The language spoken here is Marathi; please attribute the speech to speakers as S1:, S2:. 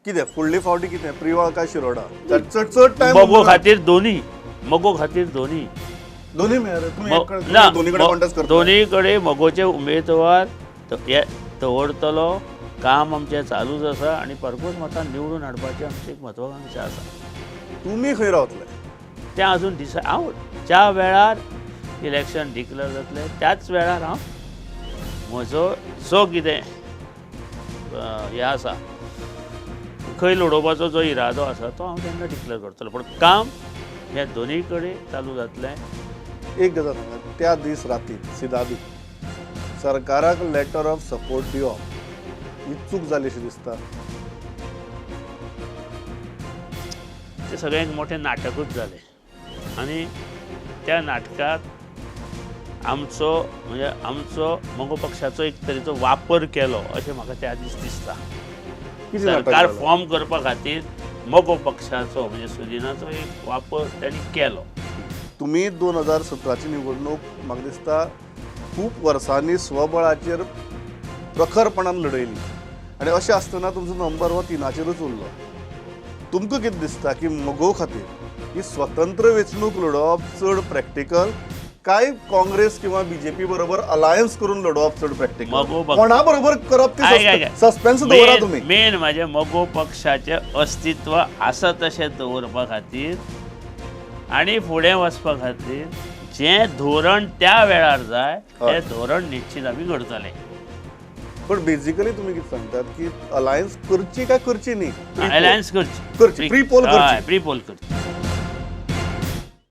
S1: कितें फुडली फावटी कितें प्रिवाळ काय शिरोडा चड टाइम
S2: मगो खातीर दोनी मगो खातीर दोनी
S1: दोन्ही मेळ्ळे तुम्ही
S2: ना
S1: दोन्ही कडे कॉन्टेस्ट करता
S2: दोनी कडेन मगोचे उमेदवार दवरतलो काम आमचें चालूच आसा आनी भरपूर मतां निवडून हाडपाची आमची एक म्हत्वाकांक्षा आसा.
S1: तुम्ही खंय रावतले
S2: तें अजून हांव ज्या वेळार इलेक्शन डिक्लेअर जातलें त्याच वेळार हांव म्हजो जो कितें हें आसा खंय लडोवपाचो जो इरादो आसा तो हांव तेन्ना डिक्लेअर करतलो. पूण काम हे दोनी कडेन चालू जातलें.
S1: एक गजाल सांगा त्या दीस राती सिदाबी सरकाराक लेटर ऑफ सपोर्ट दिवप ही चूक जाली अशी दिसता.
S2: तें सगळें एक मोठें नाटकूच जालें आनी त्या नाटकात आमचो मगो पक्षाचो एक तरेचो वापर केलो अशें म्हाका त्या दीस दिसता.
S1: कितें नाटक
S2: सरकार
S1: जालें?
S2: फॉर्म करपा खातीर मगो पक्षाचो म्हणजे सुदिनाचो एक वापर तांणी केलो.
S1: तुम्ही 2017ची निवडणूक म्हाका दिसता खूब वर्सांनी स्वबळाचेर प्रखरपणान लढयली आनी अशें आसतना तुमचो नंबर हो 3चेरूच उरलो. तुमकां कितें दिसता की मगो खातीर ही स्वतंत्र वेंचणूक लडोवप चड प्रॅक्टिकल काय काँग्रेस किंवा बीजेपी बरोबर अलायन्स करून लडोवप चड प्रॅक्टिकल
S2: मगो
S1: कोणा बरोबर करप ते सस्पेन्स दवरा तुम्ही.
S2: मेन म्हणजे मगो पक्षाचें अस्तित्व आसा तशें दवरपा खातीर आनी फुडें वचपा खातीर जें धोरण त्या वेळार जाय तें धोरण निश्चित आमी करतले.
S1: पण बेसिकली तुम्ही कितें सांगतात की अलायन्स करची काय करची न्ही
S2: अलायन्स करची
S1: प्री पोल करची
S2: प्री पोल करची.